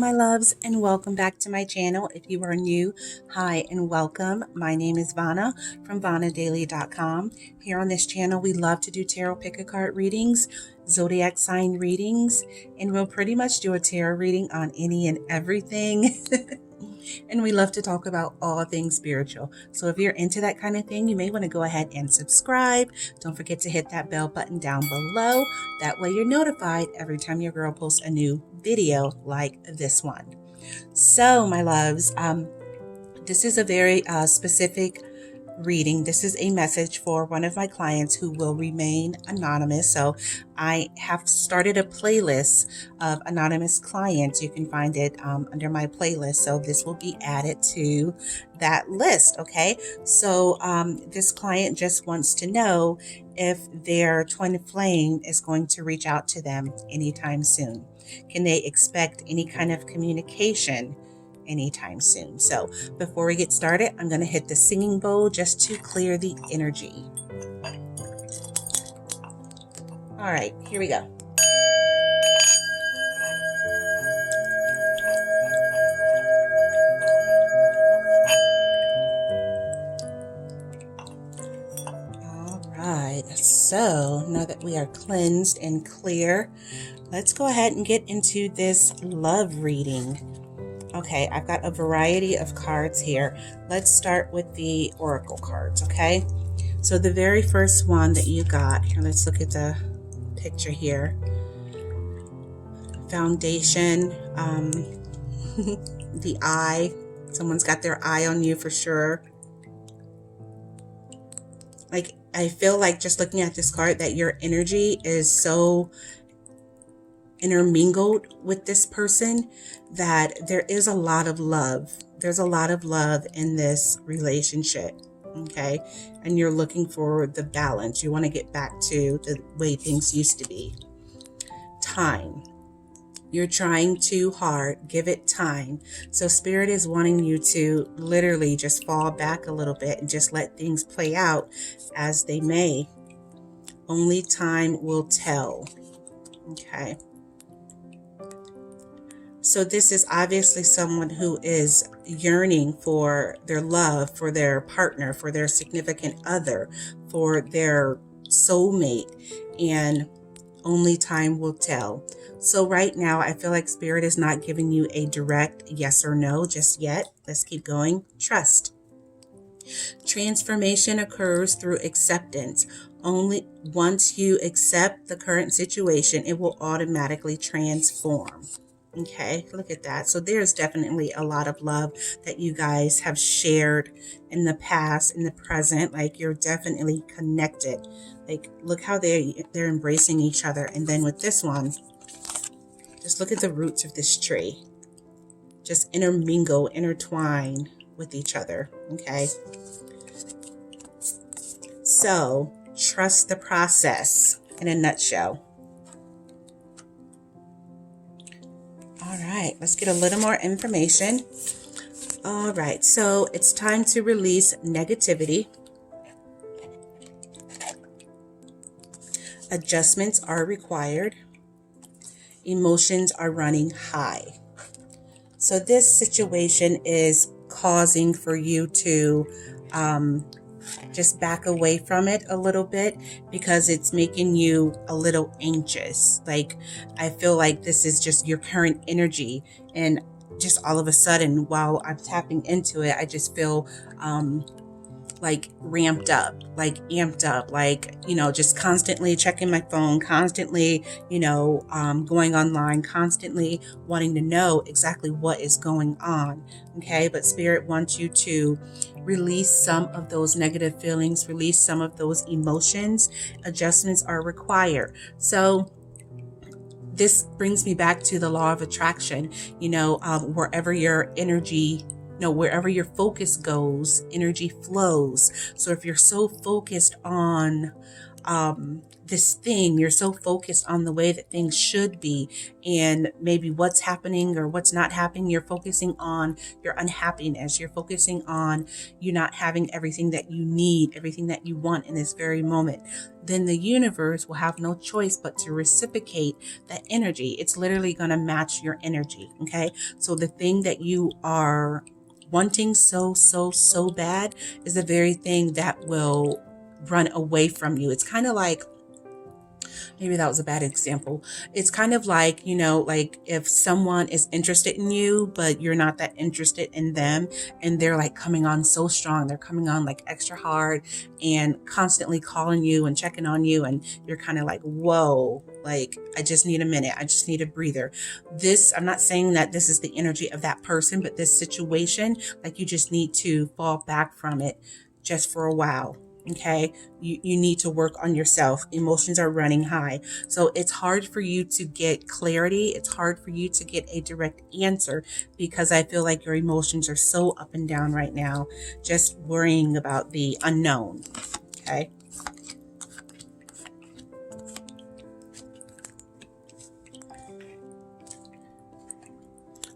my loves, and welcome back to my channel. If you are new, hi and welcome. My name is Vonna from VonnaDailey888.com. Here on this channel, we love to do tarot pick-a-card readings, zodiac sign readings, and we'll pretty much do a tarot reading on any and everything. And we love to talk about all things spiritual. So if you're into that kind of thing, you may want to go ahead and subscribe. Don't forget to hit that bell button down below. That way you're notified every time your girl posts a new video like this one. So my loves, this is a very specific reading. This is a message for one of my clients who will remain anonymous. So I have started a playlist of anonymous clients. You can find it under my playlist. So this will be added to that list. Okay. So this client just wants to know if their twin flame is going to reach out to them anytime soon. Can they expect any kind of communication anytime soon? So before we get started, I'm going to hit the singing bowl just to clear the energy. All right, here we go. All right, so now that we are cleansed and clear, let's go ahead and get into this love reading. Okay, I've got a variety of cards here. Let's start with the oracle cards, okay? So the very first one that you got, here, let's look at the picture here. Foundation, the eye. Someone's got their eye on you for sure. Like, I feel like just looking at this card that your energy is so intermingled with this person that there is a lot of love. There's a lot of love in this relationship, okay? And you're looking for the balance. You want to get back to the way things used to be. Time. You're trying too hard. Give it time. So Spirit is wanting you to literally just fall back a little bit and just let things play out as they may. Only time will tell, okay? So this is obviously someone who is yearning for their love, for their partner, for their significant other, for their soulmate, and only time will tell. So right now, I feel like Spirit is not giving you a direct yes or no just yet. Let's keep going. Trust. Transformation occurs through acceptance. Only once you accept the current situation, it will automatically transform. Okay, look at that. So there's definitely a lot of love that you guys have shared in the past, in the present. Like, you're definitely connected. Like, look how they're embracing each other. And then with this one, just look at the roots of this tree. Just intermingle, intertwine with each other. Okay. So trust the process in a nutshell. All right, let's get a little more information. All right, so it's time to release negativity. Adjustments are required. Emotions are running high. So this situation is causing for you to just back away from it a little bit because it's making you a little anxious. Like, I feel like this is just your current energy, and just all of a sudden while I'm tapping into it, I just feel like ramped up, like amped up, like, you know, just constantly checking my phone, constantly, you know, going online, constantly wanting to know exactly what is going on. Okay, but Spirit wants you to release some of those negative feelings, release some of those emotions. Adjustments are required. So this brings me back to the law of attraction. You know, wherever your energy, wherever your focus goes, energy flows. So if you're so focused on this thing. You're so focused on the way that things should be, and maybe what's happening or what's not happening. You're focusing on your unhappiness. You're focusing on you not having everything that you need, everything that you want in this very moment. Then the universe will have no choice but to reciprocate that energy. It's literally going to match your energy. Okay. So the thing that you are wanting so bad is the very thing that will run away from you. It's kind of like, maybe that was a bad example. It's kind of like, like if someone is interested in you, but you're not that interested in them, and they're like coming on so strong. They're coming on like extra hard and constantly calling you and checking on you. And you're kind of like, whoa, like, I just need a minute. I just need a breather. I'm not saying that this is the energy of that person, but this situation, like, you just need to fall back from it just for a while. Okay, you need to work on yourself. Emotions are running high. So it's hard for you to get clarity. It's hard for you to get a direct answer because I feel like your emotions are so up and down right now, just worrying about the unknown. Okay.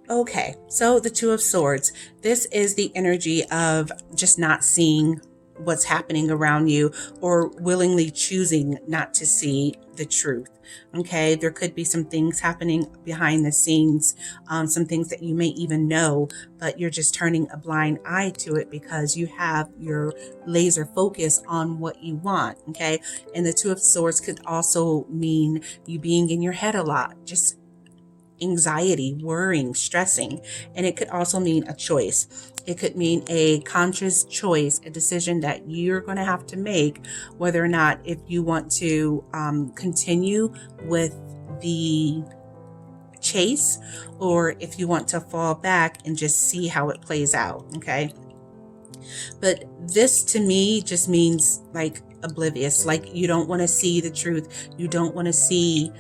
Okay, so the Two of Swords. This is the energy of just not seeing what's happening around you, or willingly choosing not to see the truth. Okay, there could be some things happening behind the scenes, some things that you may even know, but you're just turning a blind eye to it because you have your laser focus on what you want. Okay, and the Two of Swords could also mean you being in your head a lot, just anxiety, worrying, stressing. And it could also mean a choice. It could mean a conscious choice, a decision that you're going to have to make, whether or not if you want to continue with the chase, or if you want to fall back and just see how it plays out. Okay. But this to me just means like oblivious, like you don't want to see the truth. You don't want to see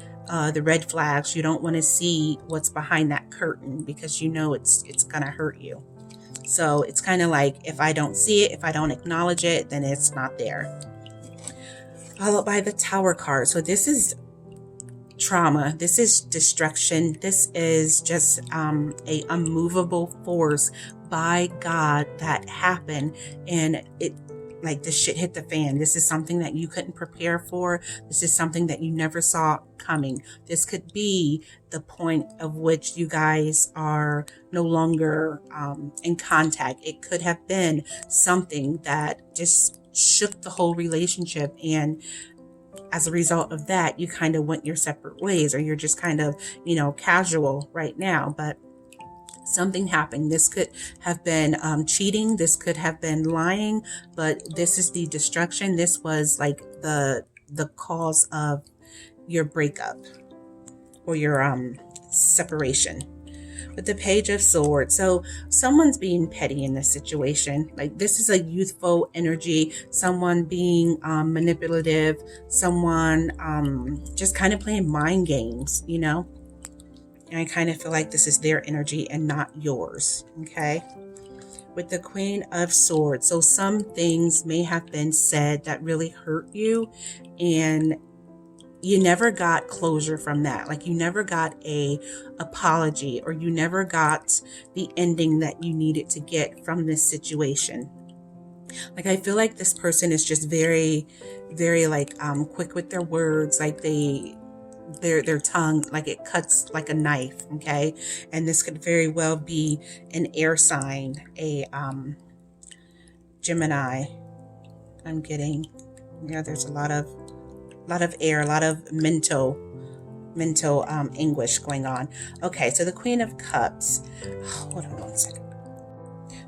the red flags. You don't want to see what's behind that curtain because you know it's going to hurt you. So it's kind of like, if I don't see it, if I don't acknowledge it, then it's not there. Followed by the Tower card. So this is trauma. This is destruction. This is just a unmovable force by God that happened, and it, like, the shit hit the fan. This is something that you couldn't prepare for. This is something that you never saw coming. This could be the point of which you guys are no longer in contact. It could have been something that just shook the whole relationship, and as a result of that, you kind of went your separate ways, or you're just kind of, casual right now. But something happened. This could have been cheating. This could have been lying, but this is the destruction. This was like the cause of your breakup or your separation. With the Page of Swords. So someone's being petty in this situation. Like, this is a youthful energy, someone being manipulative, someone just kind of playing mind games, And I kind of feel like this is their energy and not yours. Okay. With the Queen of Swords. So some things may have been said that really hurt you, and you never got closure from that. Like, you never got a apology, or you never got the ending that you needed to get from this situation. Like, I feel like this person is just very, very quick with their words. Like, their tongue, like, it cuts like a knife. Okay. And this could very well be an air sign, a Gemini. I'm getting, there's a lot of air, a lot of mental anguish going on. Okay, so the Queen of Cups. Hold on 1 second.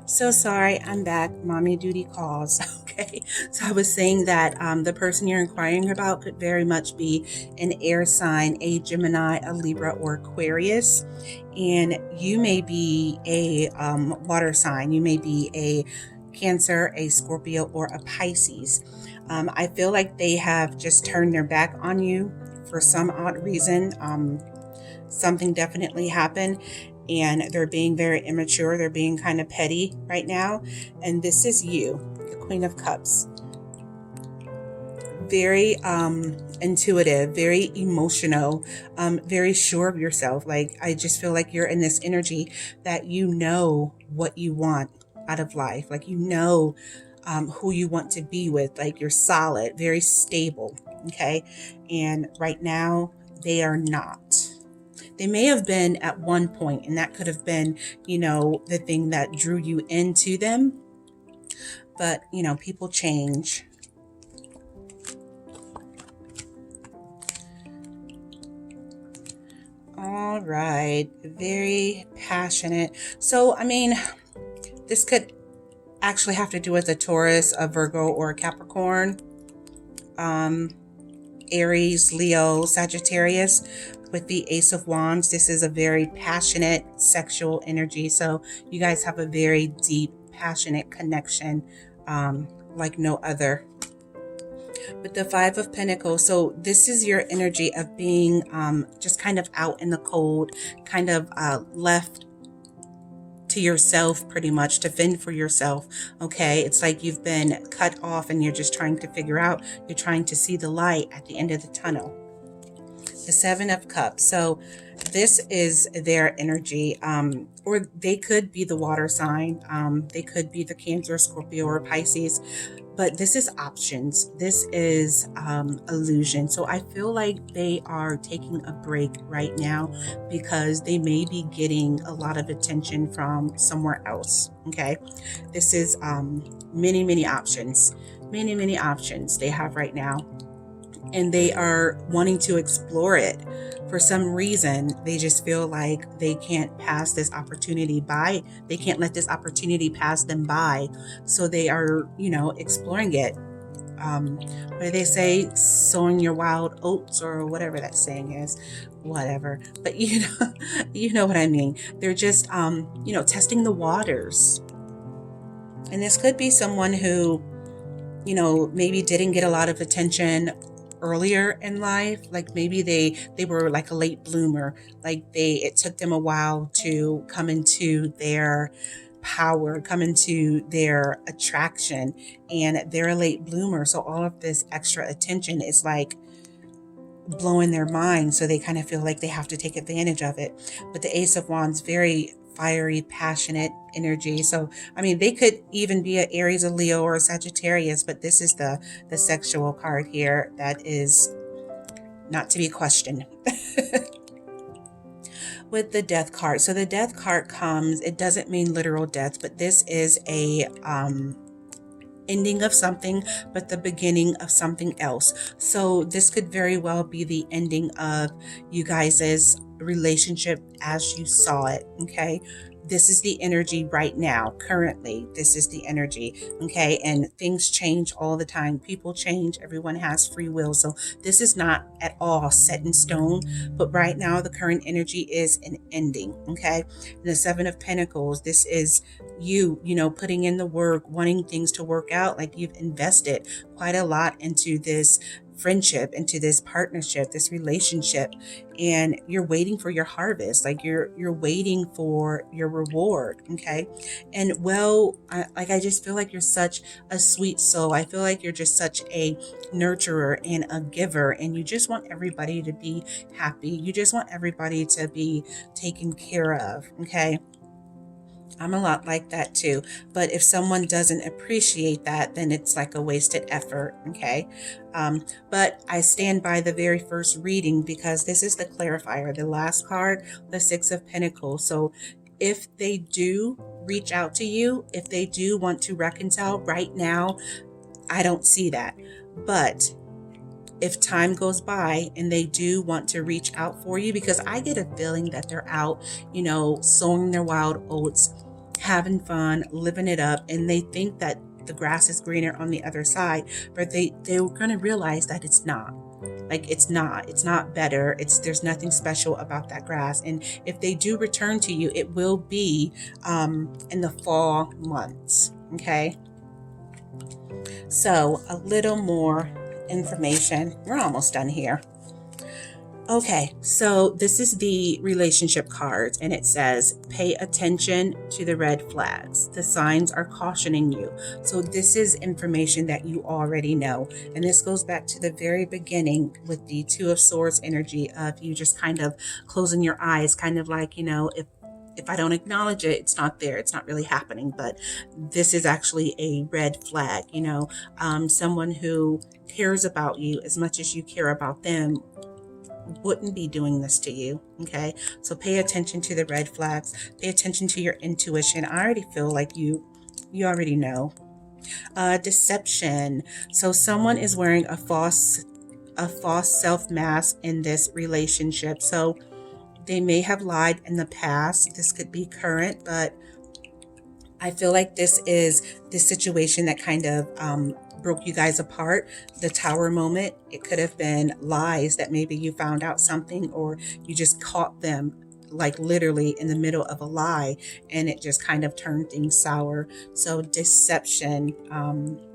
So sorry, I'm back. Mommy duty calls. Okay, so I was saying that the person you're inquiring about could very much be an air sign, a Gemini, a Libra, or Aquarius. And you may be a water sign. You may be a Cancer, a Scorpio, or a Pisces. I feel like they have just turned their back on you for some odd reason. Something definitely happened, and they're being very immature. They're being kind of petty right now. And this is you, the Queen of Cups. very intuitive, very emotional, very sure of yourself. Like, I just feel like you're in this energy that you know what you want out of life. Like, you know who you want to be with. Like, you're solid, very stable. Okay. And right now, they are not. They may have been at one point, and that could have been, the thing that drew you into them. But, people change. All right. Very passionate. So, I mean, this could actually have to do with a Taurus, a Virgo, or a Capricorn. Aries, Leo, Sagittarius. With the Ace of Wands, this is a very passionate sexual energy. So you guys have a very deep, passionate connection like no other. With the Five of Pentacles, so this is your energy of being just kind of out in the cold, kind of left to yourself, pretty much, to fend for yourself. Okay, it's like you've been cut off and you're just trying to figure out, you're trying to see the light at the end of the tunnel. The Seven of Cups. So this is their energy, or they could be the water sign. They could be the Cancer, Scorpio, or Pisces. But this is options. This is illusion. So I feel like they are taking a break right now because they may be getting a lot of attention from somewhere else. Okay. This is many options. Many options they have right now. And they are wanting to explore it. For some reason, they just feel like they can't pass this opportunity by. They can't let this opportunity pass them by. So they are, exploring it. What do they say? Sowing your wild oats, or whatever that saying is. Whatever. But you know what I mean. They're just, testing the waters. And this could be someone who, maybe didn't get a lot of attention earlier in life. Like, maybe they were like a late bloomer. Like, it took them a while to come into their power, come into their attraction, and they're a late bloomer. So all of this extra attention is like blowing their mind. So they kind of feel like they have to take advantage of it. But the Ace of Wands, very fiery, passionate energy. So, I mean, they could even be an Aries, a Leo, or a Sagittarius, but this is the sexual card here that is not to be questioned. With the Death card. So the Death card comes, it doesn't mean literal death, but this is a ending of something, but the beginning of something else. So this could very well be the ending of you guys' relationship as you saw it. Okay. This is the energy right now. Currently, this is the energy. Okay. And things change all the time. People change. Everyone has free will. So this is not at all set in stone. But right now, the current energy is an ending. Okay. And the Seven of Pentacles, this is you putting in the work, wanting things to work out. Like, you've invested quite a lot into this friendship, into this partnership, this relationship, and you're waiting for your harvest. Like, you're waiting for your reward. Okay. And I just feel like you're such a sweet soul. I feel like you're just such a nurturer and a giver, and you just want everybody to be happy. You just want everybody to be taken care of. Okay. I'm a lot like that too. But if someone doesn't appreciate that, then it's like a wasted effort. Okay. But I stand by the very first reading because this is the clarifier, the last card, the Six of Pentacles. So if they do reach out to you, if they do want to reconcile right now, I don't see that. But if time goes by and they do want to reach out for you, because I get a feeling that they're out, sowing their wild oats, having fun, living it up, and they think that the grass is greener on the other side, but they're going to realize that it's not. Like, it's not better. There's nothing special about that grass. And if they do return to you, it will be in the fall months. Okay. So a little more information. We're almost done here. Okay, so this is the relationship cards, and it says, pay attention to the red flags. The signs are cautioning you. So this is information that you already know. And this goes back to the very beginning with the Two of Swords energy of you just kind of closing your eyes, kind of like, if I don't acknowledge it, it's not there. It's not really happening. But this is actually a red flag, someone who cares about you as much as you care about them wouldn't be doing this to you. Okay, so pay attention to the red flags, pay attention to your intuition. I already feel like you already know. Deception. So someone is wearing a false self mask in this relationship. So they may have lied in the past. This could be current, but I feel like this is this situation that kind of broke you guys apart. The tower moment, it could have been lies that maybe you found out something, or you just caught them like literally in the middle of a lie, and it just kind of turned things sour. So deception.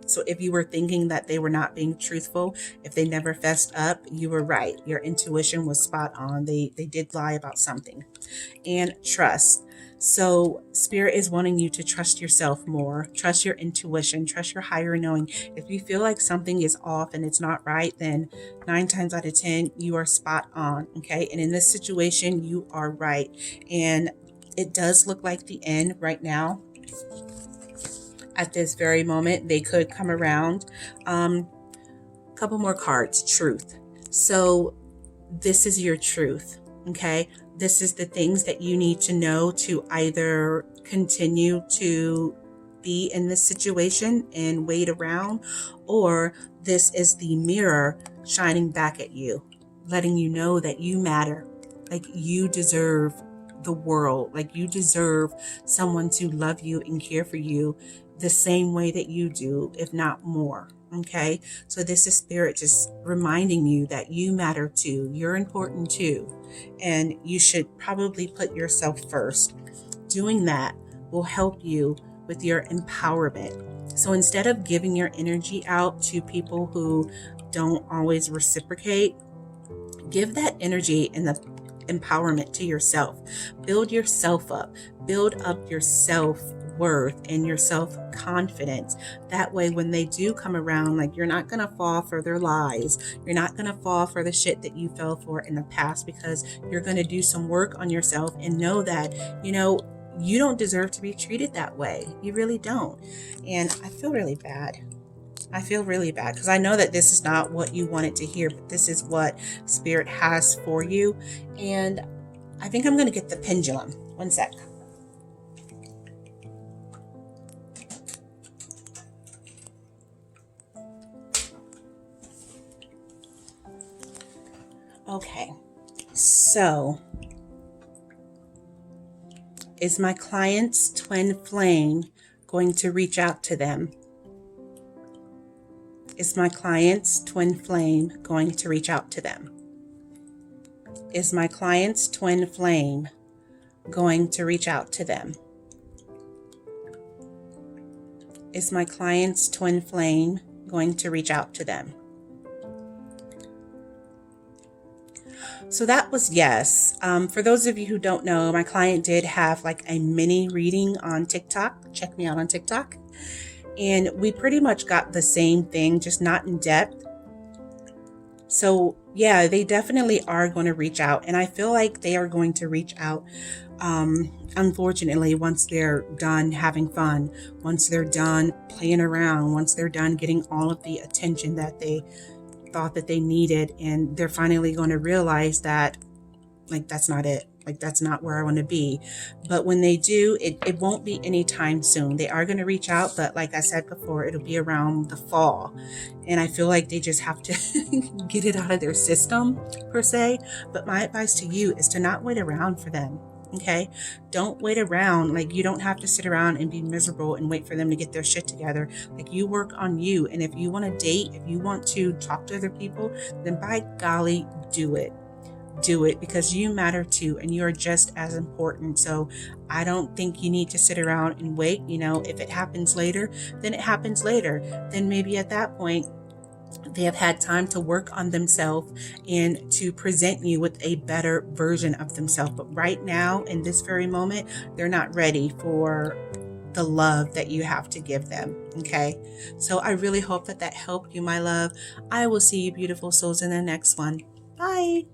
So if you were thinking that they were not being truthful, if they never fessed up, you were right. Your intuition was spot on. They did lie about something. And trust. So Spirit is wanting you to trust yourself more, trust your intuition, trust your higher knowing. If you feel like something is off and it's not right, then 9 times out of 10, you are spot on. Okay. And in this situation, you are right. And it does look like the end right now. At this very moment, they could come around. Couple more cards. Truth. So this is your truth. Okay. This is the things that you need to know to either continue to be in this situation and wait around, or this is the mirror shining back at you, letting you know that you matter. Like you deserve the world. Like you deserve someone to love you and care for you the same way that you do, if not more. Okay, so this is Spirit just reminding you that you matter too. You're important too, and you should probably put yourself first. Doing that will help you with your empowerment. So instead of giving your energy out to people who don't always reciprocate, give that energy and the empowerment to yourself. Build yourself up. Build up your self-worth and your self-confidence. That way, when they do come around, like, you're not going to fall for their lies. You're not going to fall for the shit that you fell for in the past, because you're going to do some work on yourself and know that, you don't deserve to be treated that way. You really don't. And I feel really bad. Because I know that this is not what you wanted to hear, but this is what Spirit has for you. And I think I'm going to get the pendulum. One sec. Okay, so is my client's twin flame going to reach out to them? Is my client's twin flame going to reach out to them? Is my client's twin flame going to reach out to them? Is my client's twin flame going to reach out to them? So that was yes. For those of you who don't know, my client did have like a mini reading on TikTok. Check me out on TikTok. And we pretty much got the same thing, just not in depth. So yeah, they definitely are going to reach out. And I feel like they are going to reach out, unfortunately, once they're done having fun, once they're done playing around, once they're done getting all of the attention that they thought that they needed, and they're finally going to realize that, like, that's not it. Like, that's not where I want to be. But when they do, it won't be anytime soon. They are going to reach out, but like I said before, it'll be around the fall. And I feel like they just have to get it out of their system, per se. But my advice to you is to not wait around for them. Okay? Don't wait around. Like, you don't have to sit around and be miserable and wait for them to get their shit together. Like, you work on you. And if you want to date, if you want to talk to other people, then by golly, do it. Do it, because you matter too, and you're just as important. So I don't think you need to sit around and wait. If it happens later, then it happens later. Then maybe at that point, They have had time to work on themselves and to present you with a better version of themselves. But right now, in this very moment, they're not ready for the love that you have to give them. Okay. So I really hope that helped you, my love. I will see you beautiful souls in the next one. Bye.